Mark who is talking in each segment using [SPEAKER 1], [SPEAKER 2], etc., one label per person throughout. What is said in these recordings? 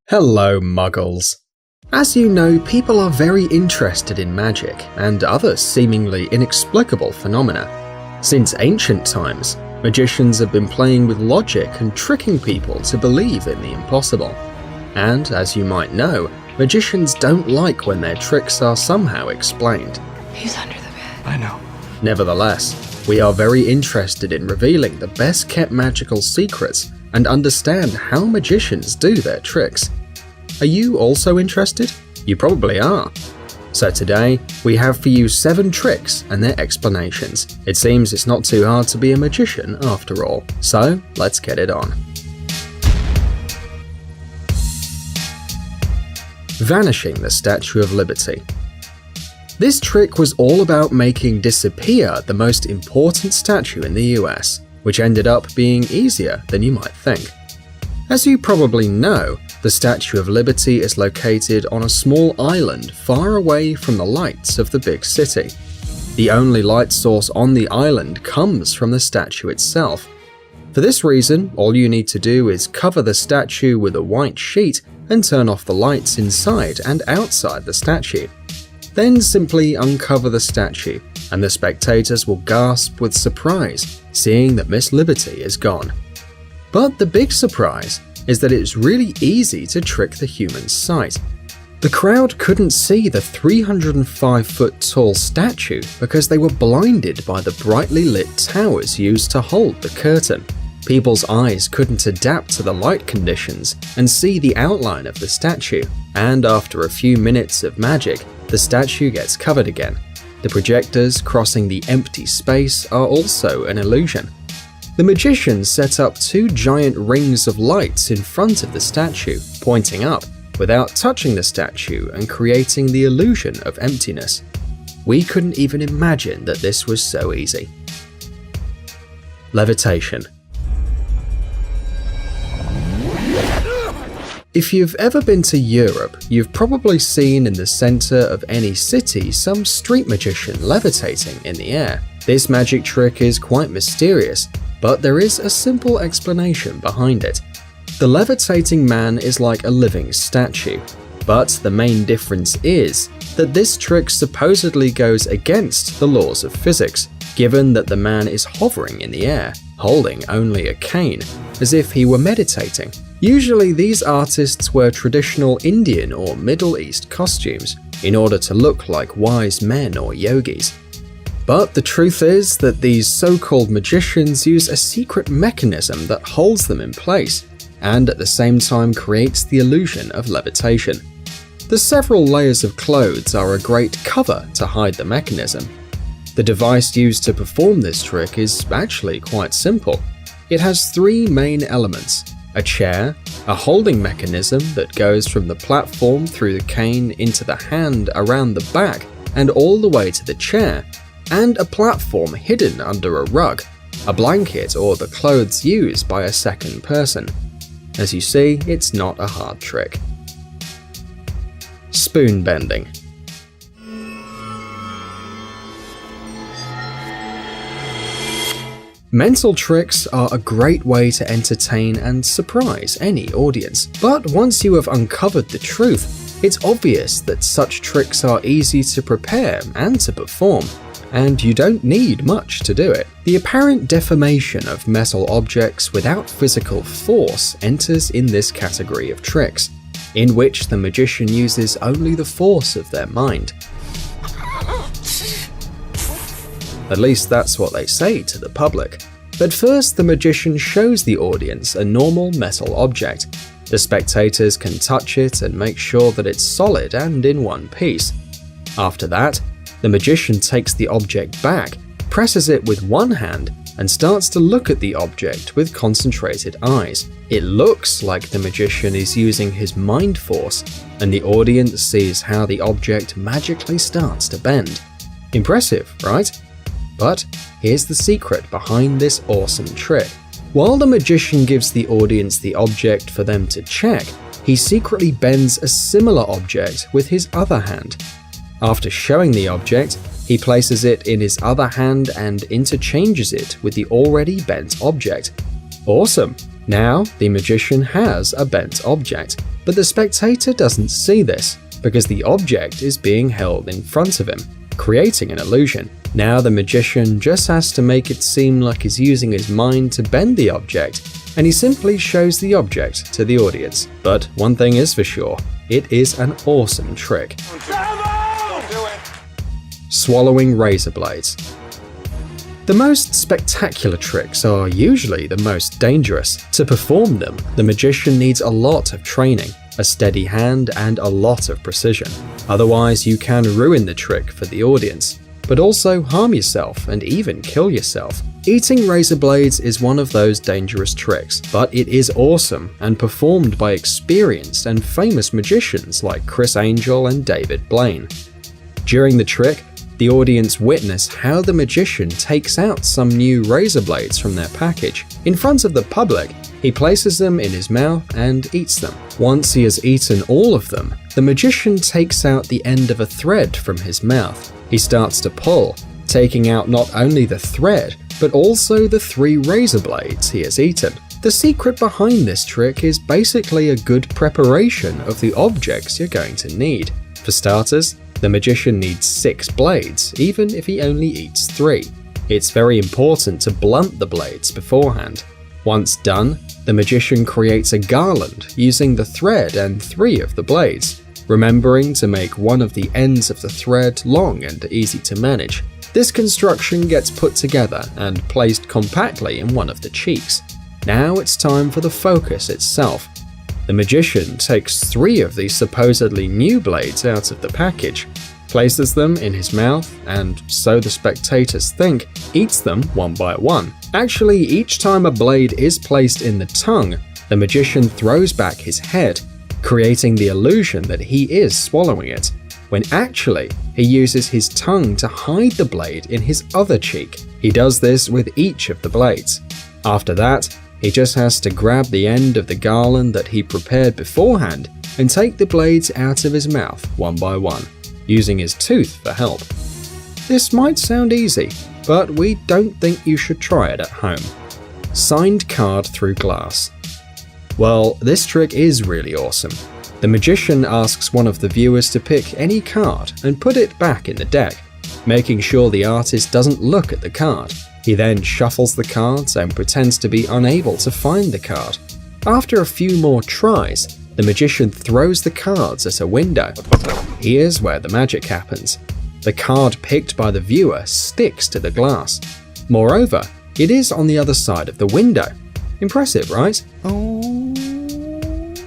[SPEAKER 1] Hello, Muggles. As you know, people are very interested in magic and other seemingly inexplicable phenomena. Since ancient times, magicians have been playing with logic and tricking people to believe in the impossible. And, as you might know, magicians don't like when their tricks are somehow explained.
[SPEAKER 2] He's under the bed.
[SPEAKER 3] I know.
[SPEAKER 1] Nevertheless, we are very interested in revealing the best-kept magical secrets and understand how magicians do their tricks. Are you also interested? You probably are. So today, we have for you 7 tricks and their explanations. It seems it's not too hard to be a magician after all. So, let's get it on. Vanishing the Statue of Liberty. This trick was all about making disappear the most important statue in the US, which ended up being easier than you might think. As you probably know, the Statue of Liberty is located on a small island far away from the lights of the big city. The only light source on the island comes from the statue itself. For this reason, all you need to do is cover the statue with a white sheet and turn off the lights inside and outside the statue. Then simply uncover the statue, and the spectators will gasp with surprise, seeing that Miss Liberty is gone. But the big surprise is that it's really easy to trick the human sight. The crowd couldn't see the 305-foot tall statue because they were blinded by the brightly lit towers used to hold the curtain. People's eyes couldn't adapt to the light conditions and see the outline of the statue, and after a few minutes of magic, the statue gets covered again. The projectors crossing the empty space are also an illusion. The magician set up 2 giant rings of lights in front of the statue, pointing up, without touching the statue and creating the illusion of emptiness. We couldn't even imagine that this was so easy. Levitation. If you've ever been to Europe, you've probably seen in the center of any city some street magician levitating in the air. This magic trick is quite mysterious, but there is a simple explanation behind it. The levitating man is like a living statue, but the main difference is that this trick supposedly goes against the laws of physics, given that the man is hovering in the air, holding only a cane, as if he were meditating. Usually these artists wear traditional Indian or Middle East costumes in order to look like wise men or yogis. But the truth is that these so-called magicians use a secret mechanism that holds them in place, and at the same time creates the illusion of levitation. The several layers of clothes are a great cover to hide the mechanism. The device used to perform this trick is actually quite simple. It has 3 main elements: a chair, a holding mechanism that goes from the platform through the cane into the hand around the back and all the way to the chair, and a platform hidden under a rug, a blanket, or the clothes used by a second person. As you see, it's not a hard trick. Spoon bending. Mental tricks are a great way to entertain and surprise any audience, but once you have uncovered the truth, it's obvious that such tricks are easy to prepare and to perform, and you don't need much to do it. The apparent deformation of metal objects without physical force enters in this category of tricks, in which the magician uses only the force of their mind. At least that's what they say to the public. But first, the magician shows the audience a normal metal object. The spectators can touch it and make sure that it's solid and in one piece. After that, the magician takes the object back, presses it with one hand, and starts to look at the object with concentrated eyes. It looks like the magician is using his mind force, and the audience sees how the object magically starts to bend. Impressive, right? But here's the secret behind this awesome trick. While the magician gives the audience the object for them to check, he secretly bends a similar object with his other hand. After showing the object, he places it in his other hand and interchanges it with the already bent object. Awesome! Now the magician has a bent object, But the spectator doesn't see this, because the object is being held in front of him, creating an illusion. Now the magician just has to make it seem like he's using his mind to bend the object, and he simply shows the object to the audience. But one thing is for sure, it is an awesome trick. Swallowing razor blades. The most spectacular tricks are usually the most dangerous. To perform them, the magician needs a lot of training, a steady hand, and a lot of precision. Otherwise, you can ruin the trick for the audience, but also harm yourself and even kill yourself. Eating razor blades is one of those dangerous tricks, but it is awesome and performed by experienced and famous magicians like Criss Angel and David Blaine. During the trick, the audience witness how the magician takes out some new razor blades from their package. In front of the public, he places them in his mouth and eats them. Once he has eaten all of them, the magician takes out the end of a thread from his mouth. He starts to pull, taking out not only the thread, but also the 3 razor blades he has eaten. The secret behind this trick is basically a good preparation of the objects you're going to need. For starters, the magician needs 6 blades, even if he only eats 3. It's very important to blunt the blades beforehand. Once done, the magician creates a garland using the thread and 3 of the blades, remembering to make one of the ends of the thread long and easy to manage. This construction gets put together and placed compactly in one of the cheeks. Now it's time for the focus itself. The magician takes 3 of these supposedly new blades out of the package, places them in his mouth, and, so the spectators think, eats them one by one. Actually, each time a blade is placed in the tongue, the magician throws back his head, creating the illusion that he is swallowing it, when actually he uses his tongue to hide the blade in his other cheek. He does this with each of the blades. After that, he just has to grab the end of the garland that he prepared beforehand and take the blades out of his mouth one by one, using his tooth for help. This might sound easy, but we don't think you should try it at home. Signed card through glass. Well, this trick is really awesome. The magician asks one of the viewers to pick any card and put it back in the deck, making sure the artist doesn't look at the card. He then shuffles the cards and pretends to be unable to find the card. After a few more tries, the magician throws the cards at a window. Here's where the magic happens. The card picked by the viewer sticks to the glass. Moreover, it is on the other side of the window. Impressive, right? Oh,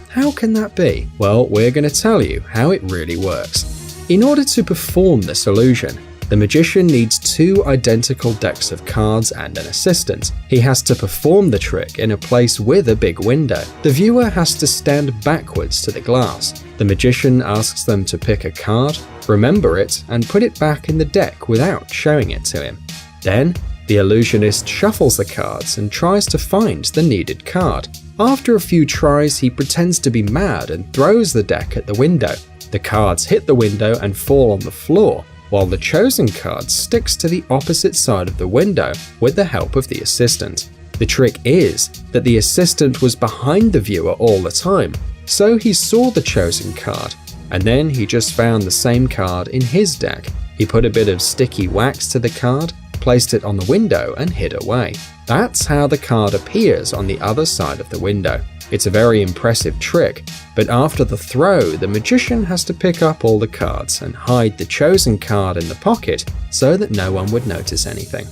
[SPEAKER 1] how can that be? Well, we're going to tell you how it really works. In order to perform this illusion, the magician needs 2 identical decks of cards and an assistant. He has to perform the trick in a place with a big window. The viewer has to stand backwards to the glass. The magician asks them to pick a card, remember it, and put it back in the deck without showing it to him. Then, the illusionist shuffles the cards and tries to find the needed card. After a few tries, he pretends to be mad and throws the deck at the window. The cards hit the window and fall on the floor, while the chosen card sticks to the opposite side of the window with the help of the assistant. The trick is that the assistant was behind the viewer all the time, so he saw the chosen card, and then he just found the same card in his deck. He put a bit of sticky wax to the card, placed it on the window, and hid away. That's how the card appears on the other side of the window. It's a very impressive trick, but after the throw, the magician has to pick up all the cards and hide the chosen card in the pocket so that no one would notice anything.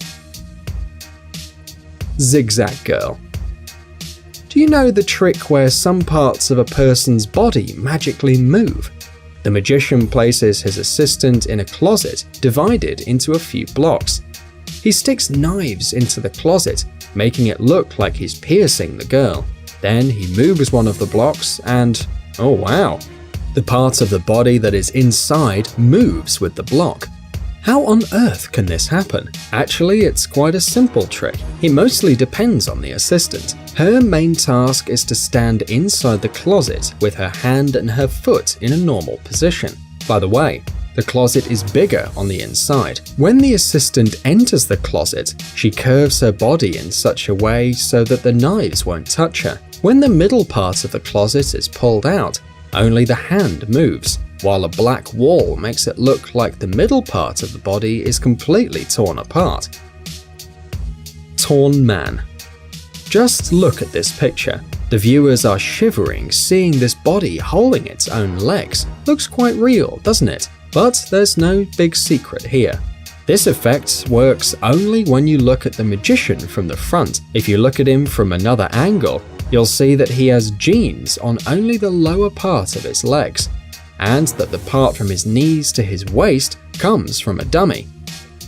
[SPEAKER 1] Zigzag Girl. Do you know the trick where some parts of a person's body magically move? The magician places his assistant in a closet divided into a few blocks. He sticks knives into the closet, making it look like he's piercing the girl. Then he moves one of the blocks and, oh wow, the part of the body that is inside moves with the block. How on earth can this happen? Actually, it's quite a simple trick. It mostly depends on the assistant. Her main task is to stand inside the closet with her hand and her foot in a normal position. By the way, the closet is bigger on the inside. When the assistant enters the closet, she curves her body in such a way so that the knives won't touch her. When the middle part of the closet is pulled out, only the hand moves, while a black wall makes it look like the middle part of the body is completely torn apart. Torn man. Just look at this picture. The viewers are shivering seeing this body holding its own legs. Looks quite real, doesn't it? But there's no big secret here. This effect works only when you look at the magician from the front. If you look at him from another angle, you'll see that he has jeans on only the lower part of his legs, and that the part from his knees to his waist comes from a dummy.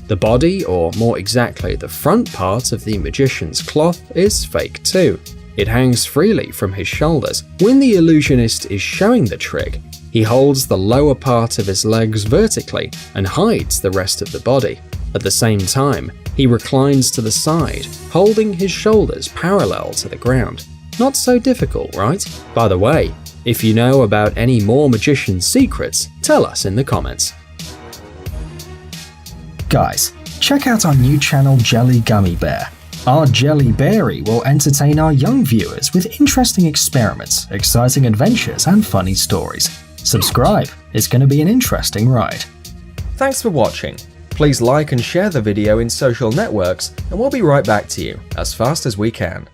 [SPEAKER 1] The body, or more exactly the front part of the magician's cloth, is fake too. It hangs freely from his shoulders. When the illusionist is showing the trick, he holds the lower part of his legs vertically and hides the rest of the body. At the same time, he reclines to the side, holding his shoulders parallel to the ground. Not so difficult, right? By the way, if you know about any more magician secrets, tell us in the comments.
[SPEAKER 2] Guys, check out our new channel Jelly Gummy Bear. Our Jelly Berry will entertain our young viewers with interesting experiments, exciting adventures, and funny stories. Subscribe, it's going to be an interesting ride.
[SPEAKER 3] Thanks for watching. Please like and share the video in social networks, and we'll be right back to you as fast as we can.